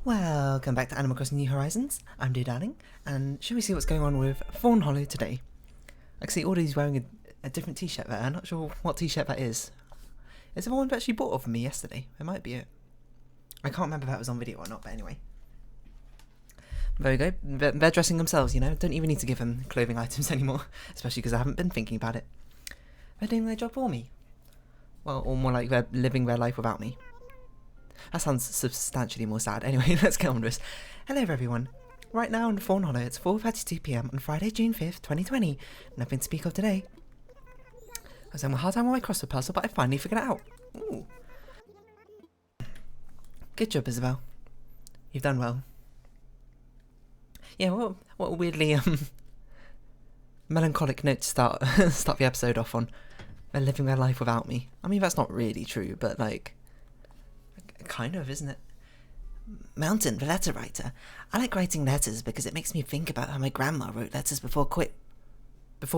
Welcome back to Animal Crossing New Horizons. I'm Dear Darling, and shall we see what's going on with Fawnhollow today? I can see Audrey's wearing a different t-shirt there. I'm not sure what t-shirt that is. Is it the one that she bought off of me yesterday? It might be it. I can't remember if that was on video or not, but anyway. There we go. They're dressing themselves, you know. Don't even need to give them clothing items anymore, especially because I haven't been thinking about it. They're doing their job for me. Well, or more like they're living their life without me. That sounds substantially more sad. Anyway, let's get on with this. Hello everyone. Right now in Fawnhollow, it's 4:32 PM on Friday, June 5th, 2020. Nothing to speak of today. I was having a hard time on my crossword puzzle, but I finally figured it out. Ooh. Good job, Isabel. You've done well. Yeah, what a weirdly melancholic note to start the episode off on. They're living their life without me. I mean, that's not really true, but like, kind of, isn't it? Mountain, the letter writer. I like writing letters because it makes me think about how my grandma wrote letters before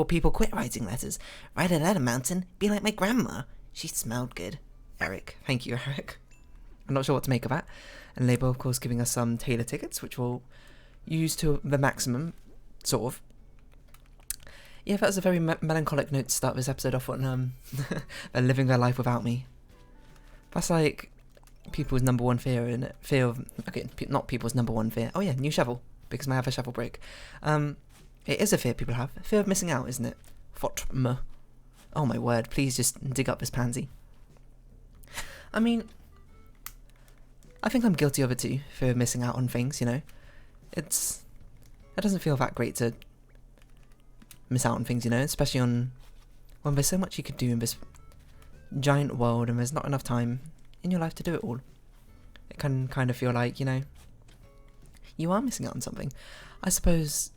people quit writing letters. Write a letter, Mountain. Be like my grandma. She smelled good. Eric. Thank you, Eric. I'm not sure what to make of that. And Label, of course, giving us some Taylor tickets, which we'll use to the maximum, sort of. Yeah, that was a very melancholic note to start this episode off on. They're living their life without me. That's like people's number one fear, isn't it? Fear of, okay, not people's number one fear. Oh yeah, new shovel, because my other shovel break. It is a fear people have. Fear of missing out, isn't it? FOTM. Oh my word, please just dig up this pansy. I mean, I think I'm guilty of it too, fear of missing out on things, you know? It doesn't feel that great to miss out on things, you know? Especially when there's so much you could do in this giant world and there's not enough time in your life to do it all. It can kind of feel like, you know, you are missing out on something. I suppose,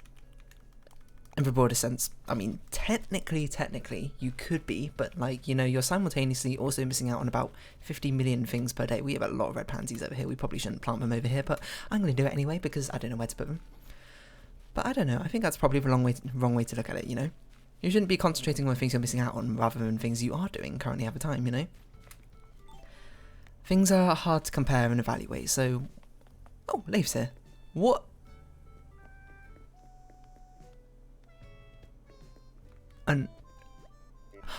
in the broader sense, I mean, technically, you could be, but like, you know, you're simultaneously also missing out on about 50 million things per day. We have a lot of red pansies over here. We probably shouldn't plant them over here, but I'm going to do it anyway because I don't know where to put them. But I don't know. I think that's probably the wrong way to look at it, you know? You shouldn't be concentrating on things you're missing out on rather than things you are doing currently at the time, you know? Things are hard to compare and evaluate, so... Oh, Leif's here. What?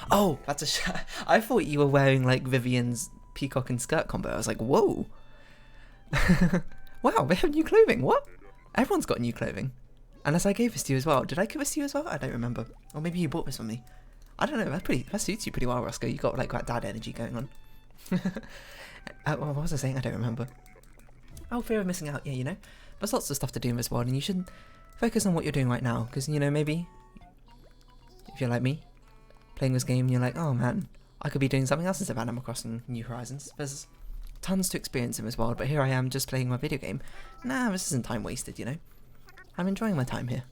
Oh, that's a I thought you were wearing, like, Vivian's peacock and skirt combo. I was like, whoa. Wow, they have new clothing. What? Everyone's got new clothing. Unless I gave this to you as well. Did I give this to you as well? I don't remember. Or maybe you bought this for me. I don't know. That suits you pretty well, Roscoe. You got, like, that dad energy going on. What was I saying? I don't remember. Oh, fear of missing out. Yeah, you know, there's lots of stuff to do in this world, and you should focus on what you're doing right now. Because, you know, maybe if you're like me, playing this game, and you're like, oh man, I could be doing something else instead of Animal Crossing New Horizons. There's tons to experience in this world, but here I am just playing my video game. Nah, this isn't time wasted, you know. I'm enjoying my time here.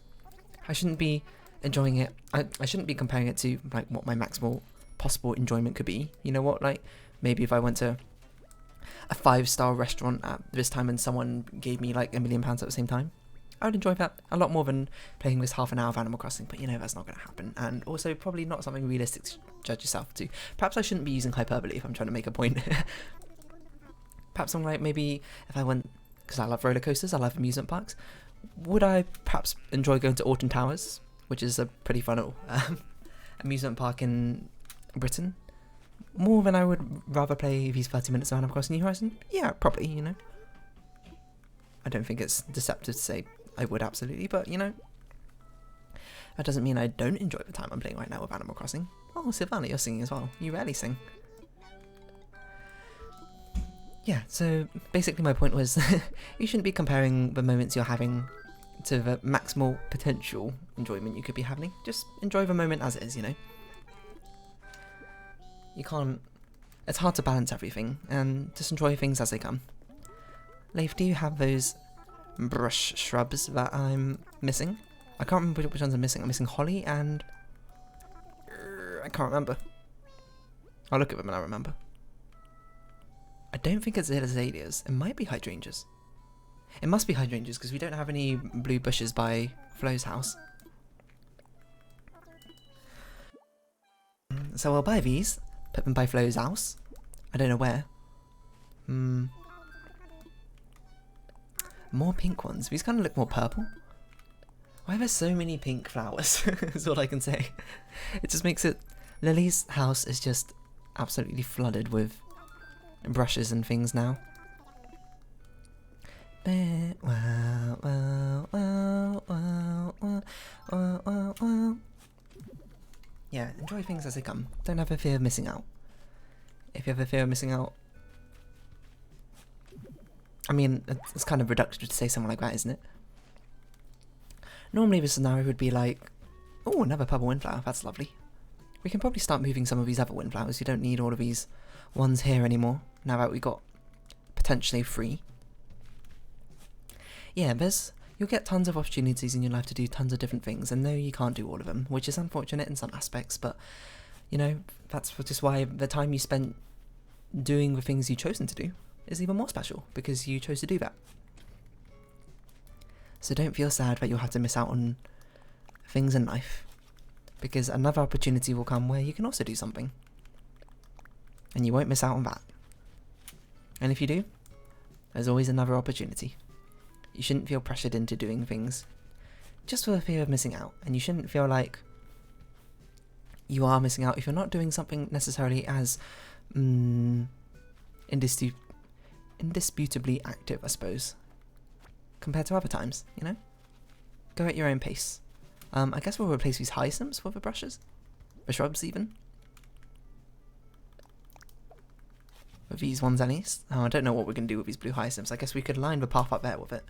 I shouldn't be enjoying it. I shouldn't be comparing it to like what my maximal possible enjoyment could be. You know what, like, maybe if I went to a 5-star restaurant at this time and someone gave me like £1 million at the same time, I would enjoy that a lot more than playing this half an hour of Animal Crossing, but you know that's not going to happen, and also probably not something realistic to judge yourself to. Perhaps I shouldn't be using hyperbole if I'm trying to make a point. Perhaps I'm like, maybe if I went, because I love roller coasters, I love amusement parks, would I perhaps enjoy going to Alton Towers, which is a pretty fun amusement park in Britain, more than I would rather play these 30 minutes of Animal Crossing New Horizons? Yeah, probably, you know. I don't think it's deceptive to say I would absolutely, but, you know, that doesn't mean I don't enjoy the time I'm playing right now with Animal Crossing. Oh, Silvana, you're singing as well. You rarely sing. Yeah, so basically my point was you shouldn't be comparing the moments you're having to the maximal potential enjoyment you could be having. Just enjoy the moment as it is, you know. You can't... It's hard to balance everything, and just enjoy things as they come. Leif, do you have those brush shrubs that I'm missing? I can't remember which ones I'm missing. I'm missing holly and... I can't remember. I'll look at them and I'll remember. I don't think it's azaleas. It might be hydrangeas. It must be hydrangeas because we don't have any blue bushes by Flo's house. So I'll buy these. Put them by Flo's house. I don't know where. More pink ones. These kind of look more purple. Why are there so many pink flowers? Is all I can say. It just makes it... Lily's house is just absolutely flooded with brushes and things now. Yeah, enjoy things as they come. Don't have a fear of missing out. If you have a fear of missing out... I mean, it's kind of reductive to say something like that, isn't it? Normally the scenario would be like, oh, another purple windflower, that's lovely. We can probably start moving some of these other windflowers. You don't need all of these ones here anymore, now that we got potentially 3. Yeah, you'll get tons of opportunities in your life to do tons of different things, and no, you can't do all of them, which is unfortunate in some aspects, but, you know, that's just why the time you spent doing the things you've chosen to do is even more special, because you chose to do that. So don't feel sad that you'll have to miss out on things in life, because another opportunity will come where you can also do something, and you won't miss out on that. And if you do, there's always another opportunity. You shouldn't feel pressured into doing things just for the fear of missing out, and you shouldn't feel like you are missing out if you're not doing something necessarily as indisputably active, I suppose, compared to other times, you know? Go at your own pace. I guess we'll replace these hyacinths with the brushes. The shrubs, even. With these ones, at least. Oh, I don't know what we're going to do with these blue hyacinths. I guess we could line the path up there with it.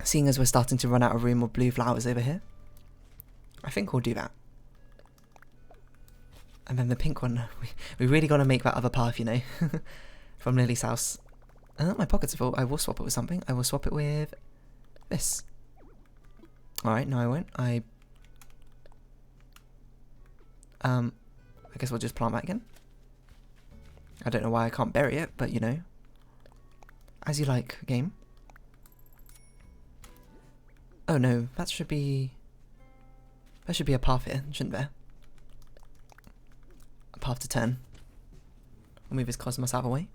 Seeing as we're starting to run out of room of blue flowers over here, I think we'll do that. And then the pink one, we really got to make that other path, you know, from Lily's house. My pockets are full. I will swap it with something. I will swap it with this. Alright, no I won't. I guess we'll just plant that again. I don't know why I can't bury it, but you know, as you like, game. Oh no, there should be a path here, shouldn't there? A path to turn. We'll move this cosmos out of the way.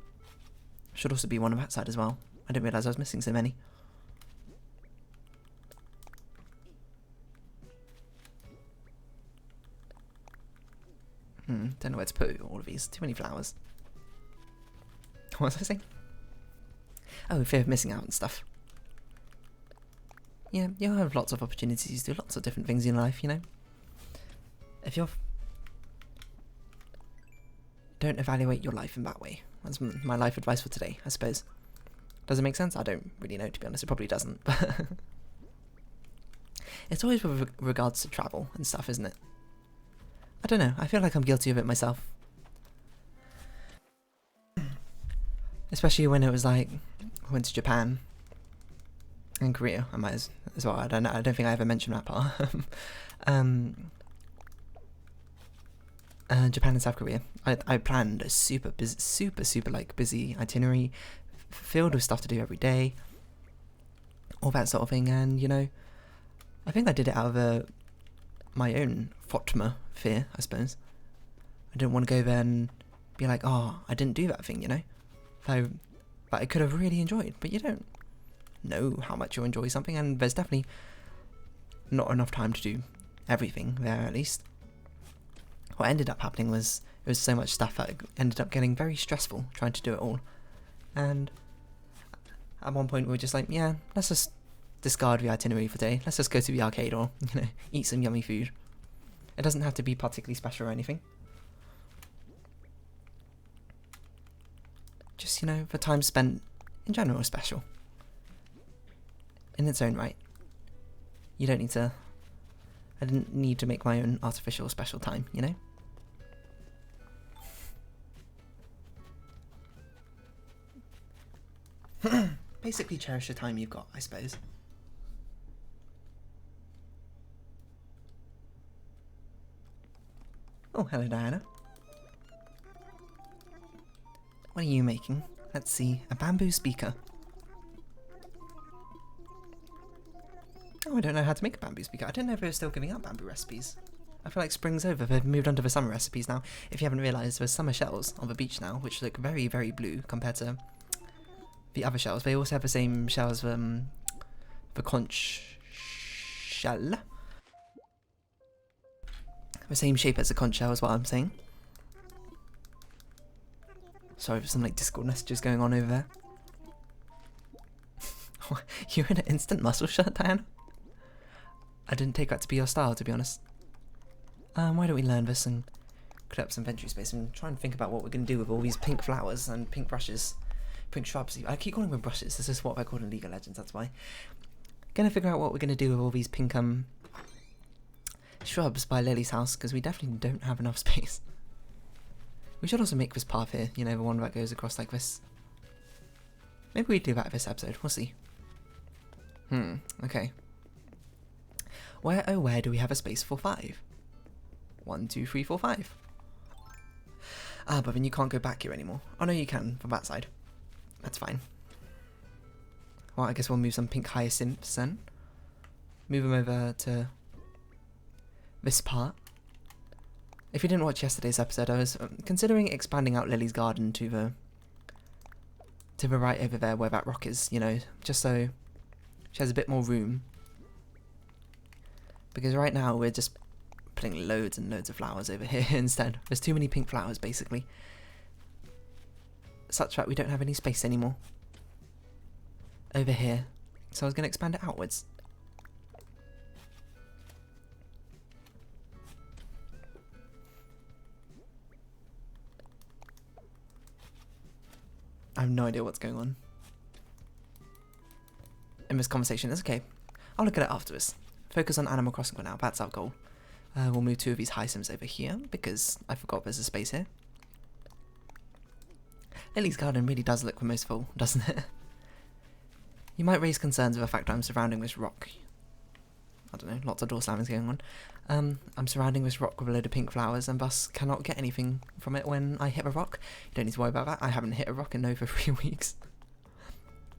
Should also be one on that side as well. I didn't realise I was missing so many. Don't know where to put all of these. Too many flowers. What was I saying? Oh, fear of missing out and stuff. Yeah, you'll have lots of opportunities to do lots of different things in life, you know? If you're... Don't evaluate your life in that way. That's my life advice for today, I suppose. Does it make sense? I don't really know, to be honest. It probably doesn't, but... It's always with regards to travel and stuff, isn't it? I don't know. I feel like I'm guilty of it myself. Especially when it was like, I went to Japan and Korea. I might as well. I don't know. I don't think I ever mentioned that part. Japan and South Korea. I planned a super like busy itinerary, filled with stuff to do every day, all that sort of thing. And you know, I think I did it out of my own FOTM fear, I suppose. I didn't want to go there and be like, oh, I didn't do that thing, you know. That I could have really enjoyed, but you don't know how much you'll enjoy something, and there's definitely not enough time to do everything there, at least. What ended up happening was, it was so much stuff that ended up getting very stressful trying to do it all. And at one point we were just like, yeah, let's just discard the itinerary for today. Let's just go to the arcade or, you know, eat some yummy food. It doesn't have to be particularly special or anything. Just, you know, the time spent in general is special. In its own right. You don't need to... I didn't need to make my own artificial special time, you know? Basically cherish the time you've got, I suppose. Oh, hello Diana. What are you making? Let's see, a bamboo speaker. Oh, I don't know how to make a bamboo speaker. I don't know if they're still giving out bamboo recipes. I feel like spring's over. They've moved on to the summer recipes now. If you haven't realised, there's summer shells on the beach now, which look very, very blue compared to the other shells. They also have the same shells, the conch shell. The same shape as a conch shell is what I'm saying. Sorry for some like Discord messages going on over there. You're in an instant muscle shirt, Diana? I didn't take that to be your style, to be honest. Why don't we learn this and clear up some inventory space and try and think about what we're going to do with all these pink flowers and pink brushes, pink shrubs. I keep calling them brushes. This is what they're called in League of Legends, that's why. Gonna figure out what we're going to do with all these pink shrubs by Lily's house, because we definitely don't have enough space. We should also make this path here, you know, the one that goes across like this. Maybe we do that this episode, we'll see. Okay. Where, oh where do we have a space for 5? 1, 2, 3, 4, 5. Ah, but then you can't go back here anymore. Oh no, you can, from that side. That's fine. Well, I guess we'll move some pink hyacinths then. Move them over to this part. If you didn't watch yesterday's episode, I was considering expanding out Lily's garden to the right over there where that rock is, you know, just so she has a bit more room. Because right now we're just putting loads and loads of flowers over here instead. There's too many pink flowers basically. Such that we don't have any space anymore. Over here. So I was going to expand it outwards. I have no idea what's going on in this conversation. It's okay. I'll look at it afterwards. Focus on Animal Crossing for now. That's our goal. We'll move 2 of these hyacinths over here because I forgot there's a space here. Lily's garden really does look the most full, doesn't it? You might raise concerns with the fact that I'm surrounding this rock. I don't know, lots of door slammings going on. I'm surrounding this rock with a load of pink flowers and thus cannot get anything from it when I hit a rock. You don't need to worry about that. I haven't hit a rock in over 3 weeks.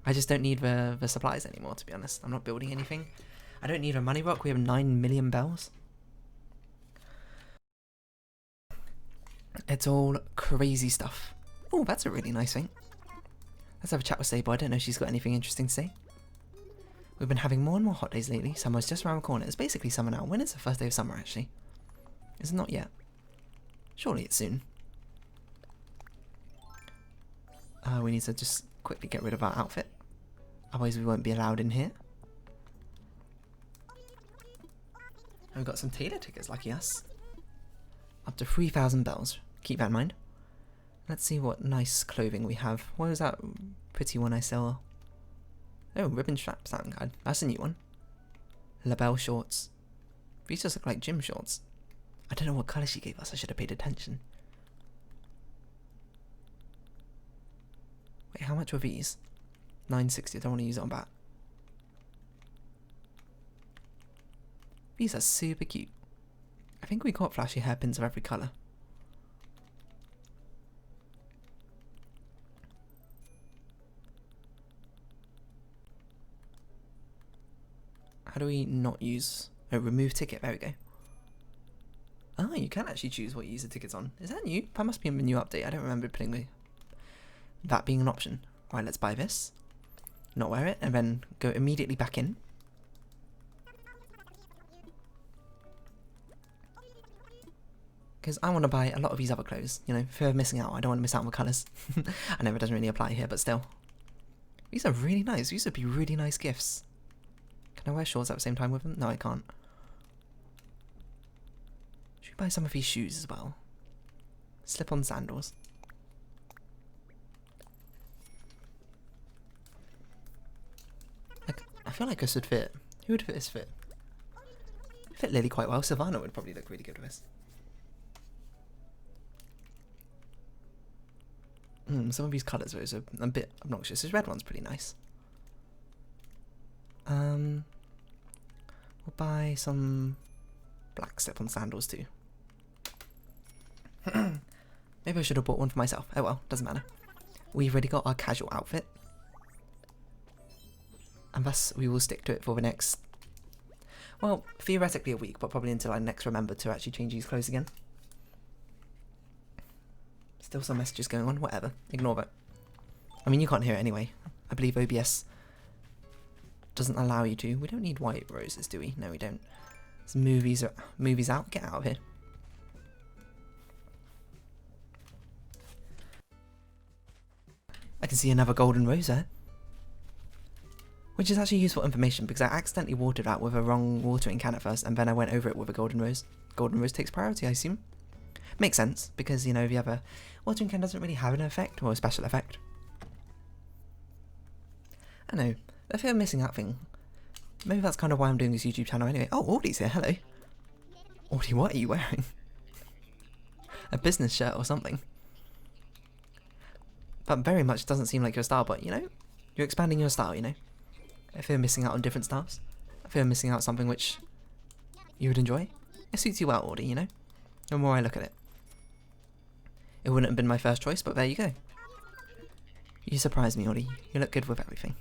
I just don't need the supplies anymore, to be honest. I'm not building anything. I don't need a money rock. We have 9 million bells. It's all crazy stuff. Oh, that's a really nice thing. Let's have a chat with Sable. I don't know if she's got anything interesting to say. We've been having more and more hot days lately. Summer's just around the corner. It's basically summer now. When is the first day of summer, actually? Is it not yet? Surely it's soon. We need to just quickly get rid of our outfit. Otherwise we won't be allowed in here. We've got some Taylor tickets, lucky us. Up to 3,000 bells. Keep that in mind. Let's see what nice clothing we have. What was that pretty one I saw? Oh, ribbon strap sound guide. That's a new one. Labelle shorts. These just look like gym shorts. I don't know what colour she gave us. I should have paid attention. Wait, how much were these? 960. I don't want to use it on bat. These are super cute. I think we got flashy hairpins of every colour. How do we not use... Oh, remove ticket. There we go. Ah, you can actually choose what you use the tickets on. Is that new? That must be a new update. I don't remember putting that being an option. Right, let's buy this. Not wear it, and then go immediately back in. Because I want to buy a lot of these other clothes. You know, fear of missing out. I don't want to miss out on the colours. I know it doesn't really apply here, but still. These are really nice. These would be really nice gifts. Can I wear shorts at the same time with them? No, I can't. Should we buy some of these shoes as well? Slip-on sandals. I feel like this would fit. Who would fit this fit? Fit Lily quite well. Savannah would probably look really good with this. Some of these colours are a bit obnoxious. This red one's pretty nice. We'll buy some black slip-on sandals too. Maybe I should have bought one for myself. Oh well, doesn't matter. We've already got our casual outfit. And thus we will stick to it for the next... Well, theoretically a week, but probably until I next remember to actually change these clothes again. Still some messages going on, whatever. Ignore that. I mean, you can't hear it anyway. I believe OBS doesn't allow you to. We don't need white roses, do we? No, we don't. There's movies out. Get out of here. I can see another golden rose there. Which is actually useful information because I accidentally watered that with a wrong watering can at first and then I went over it with a golden rose. Golden rose takes priority, I assume. Makes sense because, you know, if you have a watering can, doesn't really have an effect or a special effect. I know, I feel I'm missing out thing. Maybe that's kind of why I'm doing this YouTube channel anyway. Oh, Audie's here, hello. Audie, what are you wearing? A business shirt or something. But very much doesn't seem like your style, but you know, you're expanding your style, you know. I feel missing out on different styles. I feel missing out on something which you would enjoy. It suits you well, Audie, you know. The more I look at it. It wouldn't have been my first choice, but there you go. You surprised me, Audie. You look good with everything.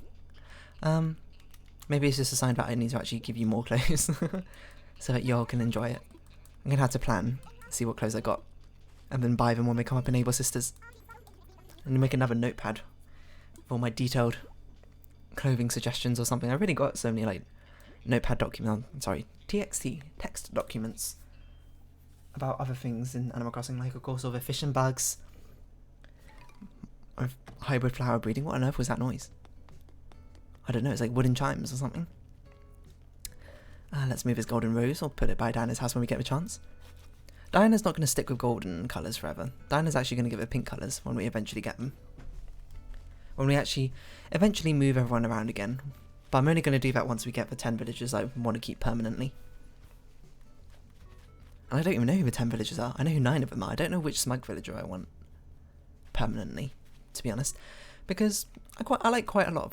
Maybe it's just a sign that I need to actually give you more clothes. So that y'all can enjoy it. I'm going to have to plan, see what clothes I got. And then buy them when we come up in Able Sisters. And make another notepad for my detailed clothing suggestions or something. I've really got so many like notepad TXT text documents about other things in Animal Crossing, like of course all the fish and bugs, or hybrid flower breeding. What on earth was that noise? I don't know, it's like wooden chimes or something. Let's move his golden rose, or put it by Diana's house when we get the chance. Diana's not going to stick with golden colours forever. Diana's actually going to give it pink colours when we eventually get them. When we actually eventually move everyone around again. But I'm only going to do that once we get the 10 villagers I want to keep permanently. And I don't even know who the 10 villagers are. I know who 9 of them are. I don't know which smug villager I want permanently, to be honest. Because I like quite a lot of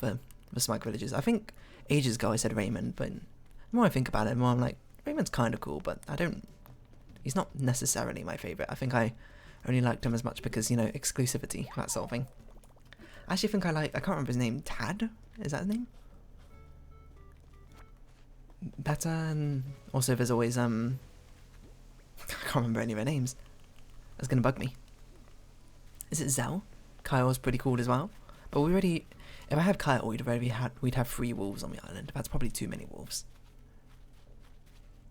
the smug villagers. I think ages ago I said Raymond, but the more I think about it, the more I'm like, Raymond's kind of cool, but he's not necessarily my favourite. I think I only liked him as much because, you know, exclusivity, that sort of thing. I actually think I can't remember his name, Tad? Is that his name? Better, and also there's always, I can't remember any of their names. That's gonna bug me. Is it Zell? Kyle's pretty cool as well. But if I had Kyle, we'd have 3 wolves on the island. That's probably too many wolves.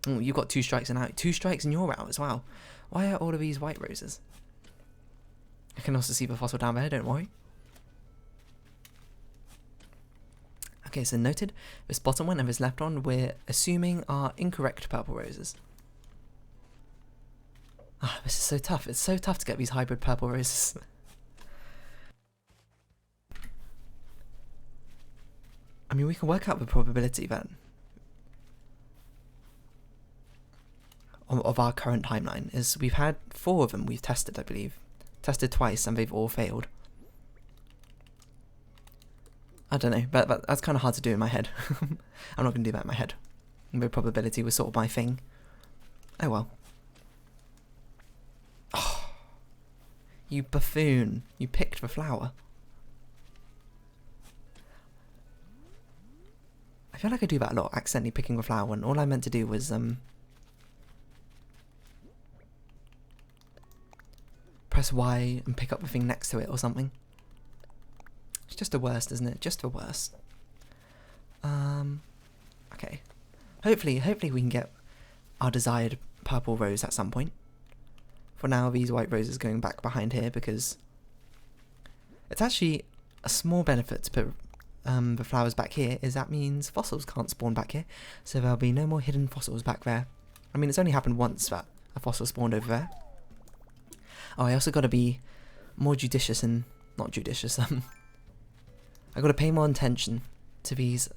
Oh, you got 2 strikes and out. 2 strikes and you're out as well. Why are all of these white roses? I can also see the fossil down there, don't worry. Okay, so noted. This bottom one and this left one, we're assuming are incorrect purple roses. Ah, this is so tough. It's so tough to get these hybrid purple roses. I mean, we can work out the probability then of our current timeline. Is we've had 4 of them we've tested, I believe. Tested twice and they've all failed. I don't know, but that's kind of hard to do in my head. I'm not going to do that in my head. The probability was sort of my thing. Oh well. Oh, you buffoon. You picked the flower. I feel like I do that a lot, accidentally picking the flower when all I meant to do was press Y and pick up the thing next to it or something. It's just the worst, isn't it? Just the worst. Okay. Hopefully we can get our desired purple rose at some point. For now, these white roses going back behind here because it's actually a small benefit to put the flowers back here, is that means fossils can't spawn back here, so there'll be no more hidden fossils back there. I mean, it's only happened once that a fossil spawned over there. Oh, I also got to be more judicious and not judicious. I got to pay more attention to these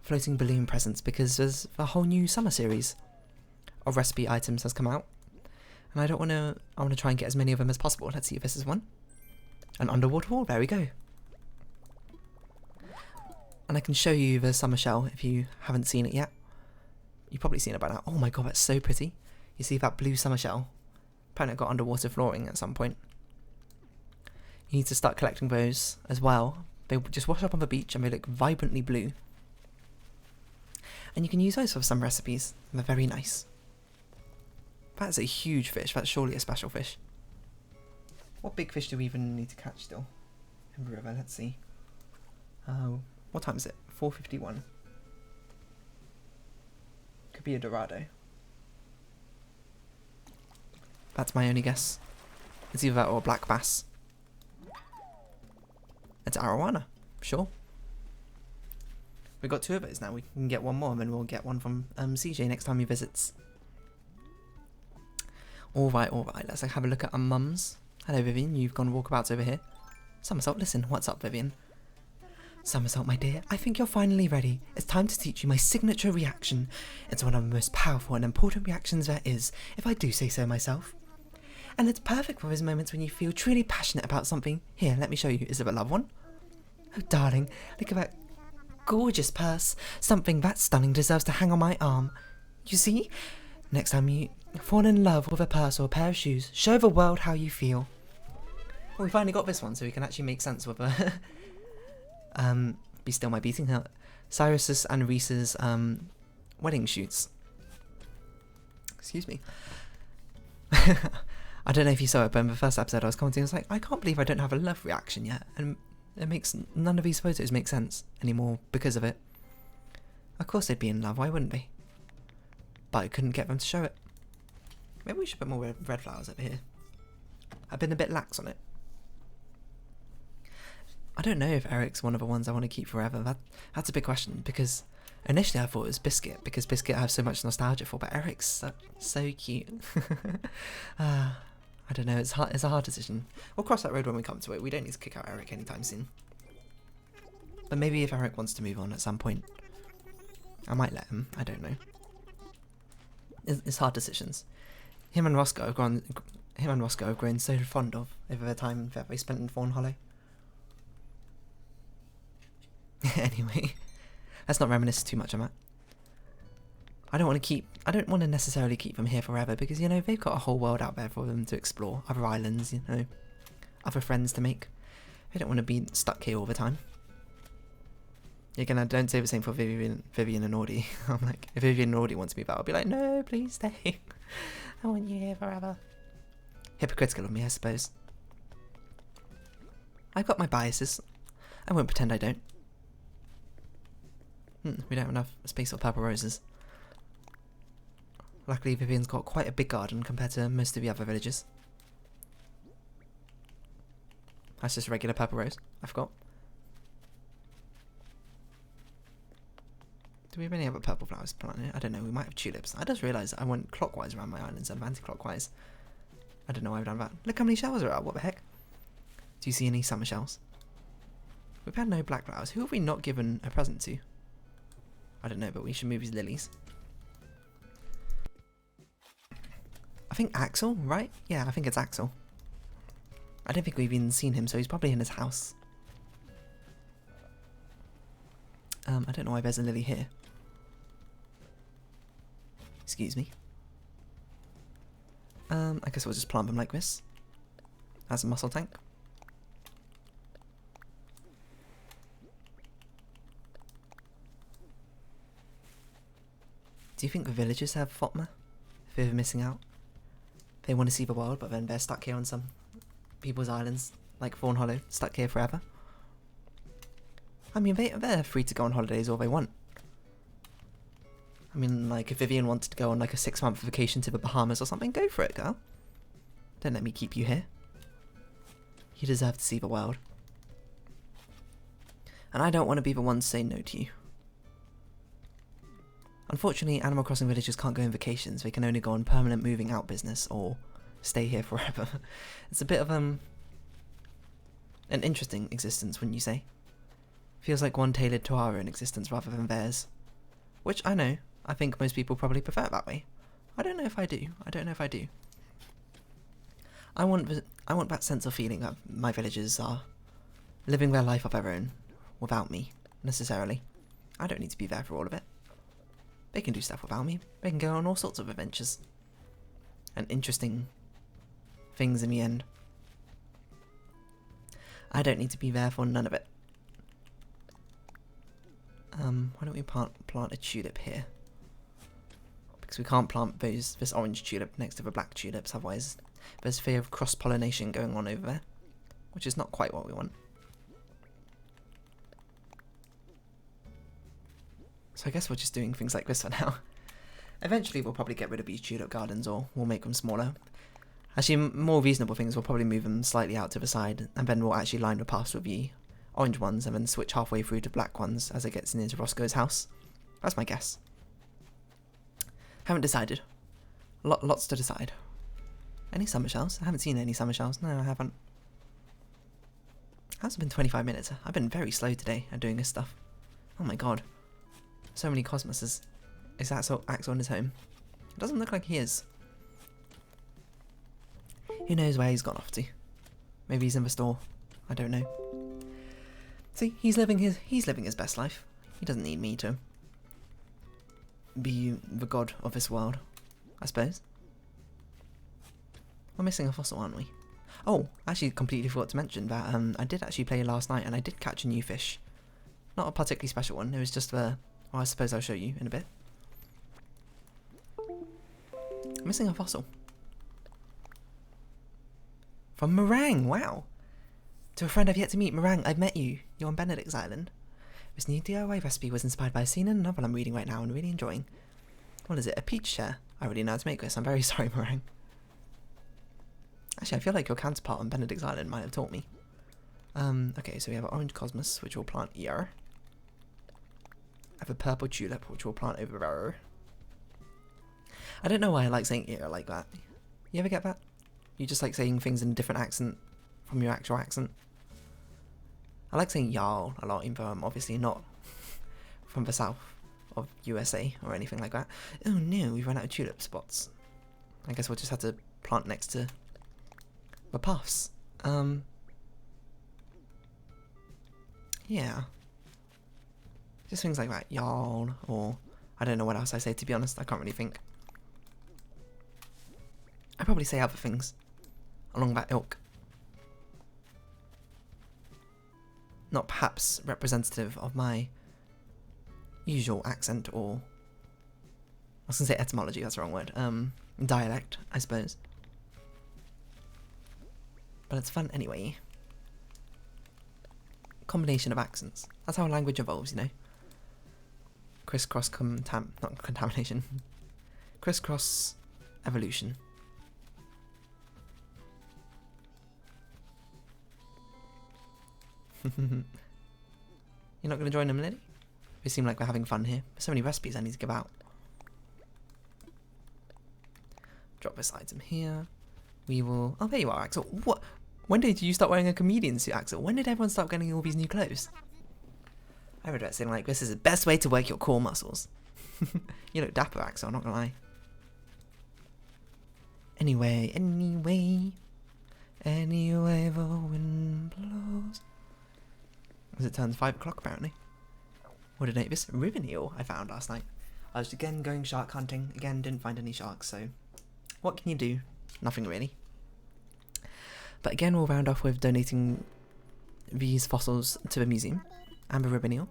floating balloon presents because there's a whole new summer series of recipe items has come out, and I want to try and get as many of them as possible. Let's see if this is one. An underwater wall. There we go. And I can show you the summer shell if you haven't seen it yet. You've probably seen it by now. Oh my god, that's so pretty. You see that blue summer shell? Apparently it got underwater flooring at some point. You need to start collecting those as well. They just wash up on the beach and they look vibrantly blue. And you can use those for some recipes. They're very nice. That's a huge fish. That's surely a special fish. What big fish do we even need to catch still? In the river, let's see. What time is it? 4:51. Could be a Dorado. That's my only guess. It's either that or a black bass. It's arowana. Sure. We've got 2 of those now. We can get one more and then we'll get one from CJ next time he visits. Alright. Let's have a look at our mums. Hello, Vivian. You've gone walkabouts over here. Somersault, listen. What's up, Vivian? Somersault, my dear. I think you're finally ready. It's time to teach you my signature reaction. It's one of the most powerful and important reactions there is, if I do say so myself. And it's perfect for those moments when you feel truly passionate about something. Here, let me show you. Is it a love one? Oh, darling. Look at that gorgeous purse. Something that stunning deserves to hang on my arm. You see? Next time you fall in love with a purse or a pair of shoes, show the world how you feel. Well, we finally got this one, so we can actually make sense with a be still my beating heart. Cyrus's and Reese's wedding shoots. Excuse me. I don't know if you saw it, but in the first episode I was commenting, I was like, I can't believe I don't have a love reaction yet, and it makes none of these photos make sense anymore because of it. Of course they'd be in love, why wouldn't they? But I couldn't get them to show it. Maybe we should put more red flowers over here. I've been a bit lax on it. I don't know if Eric's one of the ones I want to keep forever. That's a big question, because initially I thought it was Biscuit, because Biscuit I have so much nostalgia for, but Eric's so cute. I don't know, it's a hard decision. We'll cross that road when we come to it. We don't need to kick out Eric anytime soon. But maybe if Eric wants to move on at some point, I might let him. I don't know. It's hard decisions. Him and Roscoe have grown so fond of over the time that they spent in Fawnhollow. Anyway, let's not reminisce too much on that. I don't want to necessarily keep them here forever, because, you know, they've got a whole world out there for them to explore, other islands, you know, other friends to make. They don't want to be stuck here all the time. Don't say the same for Vivian and Audie. I'm like, if Vivian and Audie want to be back, I'll be like, no, please stay. I want you here forever. Hypocritical of me, I suppose. I've got my biases. I won't pretend I don't. We don't have enough space for purple roses. Luckily, Vivian's got quite a big garden compared to most of the other villagers. That's just regular purple rose. I forgot. Do we have any other purple flowers planted? I don't know. We might have tulips. I just realised I went clockwise around my island instead of anti-clockwise. I don't know why I've done that. Look how many shells are out. What the heck? Do you see any summer shells? We've had no black flowers. Who have we not given a present to? I don't know, but we should move his lilies. I think Axel, right? Yeah, I think it's Axel. I don't think we've even seen him, so he's probably in his house. I don't know why there's a lily here. Excuse me. I guess we'll just plant them like this. As a muscle tank. Do you think the villagers have FOTM? If they're missing out? They want to see the world, but then they're stuck here on some people's islands, like Fawnhollow, stuck here forever. I mean, they're free to go on holidays all they want. I mean, like, if Vivian wanted to go on, like, a 6-month vacation to the Bahamas or something, go for it, girl. Don't let me keep you here. You deserve to see the world. And I don't want to be the one to say no to you. Unfortunately, Animal Crossing villagers can't go on vacations. They can only go on permanent moving out business or stay here forever. It's a bit of an interesting existence, wouldn't you say? Feels like one tailored to our own existence rather than theirs. Which, I know, I think most people probably prefer it that way. I don't know if I do. I want that sense of feeling that my villagers are living their life of their own, without me, necessarily. I don't need to be there for all of it. They can do stuff without me. They can go on all sorts of adventures. And interesting things in the end. I don't need to be there for none of it. Why don't we plant a tulip here? Because we can't plant this orange tulip next to the black tulips, otherwise there's fear of cross-pollination going on over there, which is not quite what we want. So I guess we're just doing things like this for now. Eventually we'll probably get rid of these tulip gardens, or we'll make them smaller. Actually, more reasonable things, we'll probably move them slightly out to the side, and then we'll actually line the paths with the orange ones, and then switch halfway through to black ones as it gets into Roscoe's house. That's my guess. Haven't decided. Lots to decide. Any summer shells? I haven't seen any summer shells. No, I haven't. It hasn't been 25 minutes. I've been very slow today at doing this stuff. Oh my god. So many cosmoses. Is Axel in his home? It doesn't look like he is. Who knows where he's gone off to? Maybe he's in the store. I don't know. See, he's living his best life. He doesn't need me to be the god of this world, I suppose. We're missing a fossil, aren't we? Oh, I actually completely forgot to mention that I did actually play last night, and I did catch a new fish. Not a particularly special one. It was just well, I suppose I'll show you in a bit. Missing a fossil. From Meringue, wow. To a friend I've yet to meet, Meringue, I've met you. You're on Benedict's Island. This new DIY recipe was inspired by a scene in a novel I'm reading right now and really enjoying. What is it, a peach chair? I already know how to make this. I'm very sorry, Meringue. Actually, I feel like your counterpart on Benedict's Island might have taught me. Okay, so we have an orange cosmos, which we'll plant here. I have a purple tulip, which we'll plant over there. I don't know why I like saying ear like that. You ever get that? You just like saying things in a different accent from your actual accent. I like saying y'all a lot, even though I'm obviously not from the south of USA or anything like that. Oh no, we've run out of tulip spots. I guess we'll just have to plant next to the paths. Yeah. Just things like that, y'all, or I don't know what else I say, to be honest. I can't really think. I probably say other things along that ilk. Not perhaps representative of my usual accent, or I was going to say etymology, that's the wrong word. Dialect, I suppose. But it's fun anyway. Combination of accents. That's how language evolves, you know. Crisscross not contamination. Crisscross evolution. You're not going to join them, Lily? We seem like we're having fun here. There's so many recipes I need to give out. Drop this item here. We will... Oh, there you are, Axel. What? When did you start wearing a comedian suit, Axel? When did everyone start getting all these new clothes? I regret saying like, this is the best way to work your core muscles. You look dapper, Axel, I'm not going to lie. Anyway, the wind blows. As it turns 5 o'clock apparently. What did I this ribbon eel I found last night? I was again going shark hunting. Again, didn't find any sharks, so what can you do? Nothing really. But again, we'll round off with donating these fossils to the museum and the ribbon eel.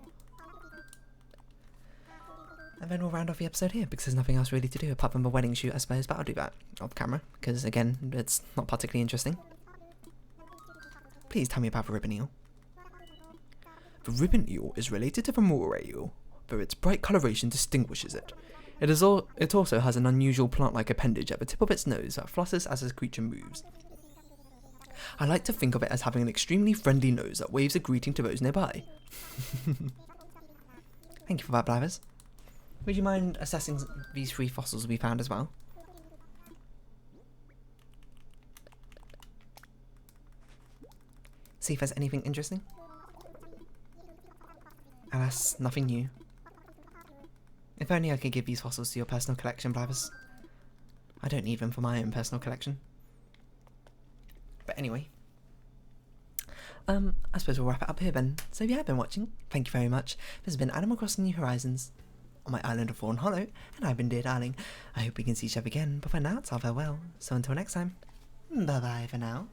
And then we'll round off the episode here because there's nothing else really to do apart from the wedding shoot, I suppose, but I'll do that off camera because again, it's not particularly interesting. Please tell me about the ribbon eel. The ribbon eel is related to the moray eel, though its bright coloration distinguishes it. It also has an unusual plant-like appendage at the tip of its nose that flutters as the creature moves. I like to think of it as having an extremely friendly nose that waves a greeting to those nearby. Thank you for that, Blathers. Would you mind assessing these 3 fossils we found as well? See if there's anything interesting. Alas, nothing new. If only I could give these fossils to your personal collection, Blathers. I don't need them for my own personal collection. But anyway. I suppose we'll wrap it up here then. So if you have been watching, thank you very much. This has been Animal Crossing New Horizons on my island of Fawnhollow, and I've been Dear Darling. I hope we can see each other again, but for now it's all farewell. So until next time, bye bye for now.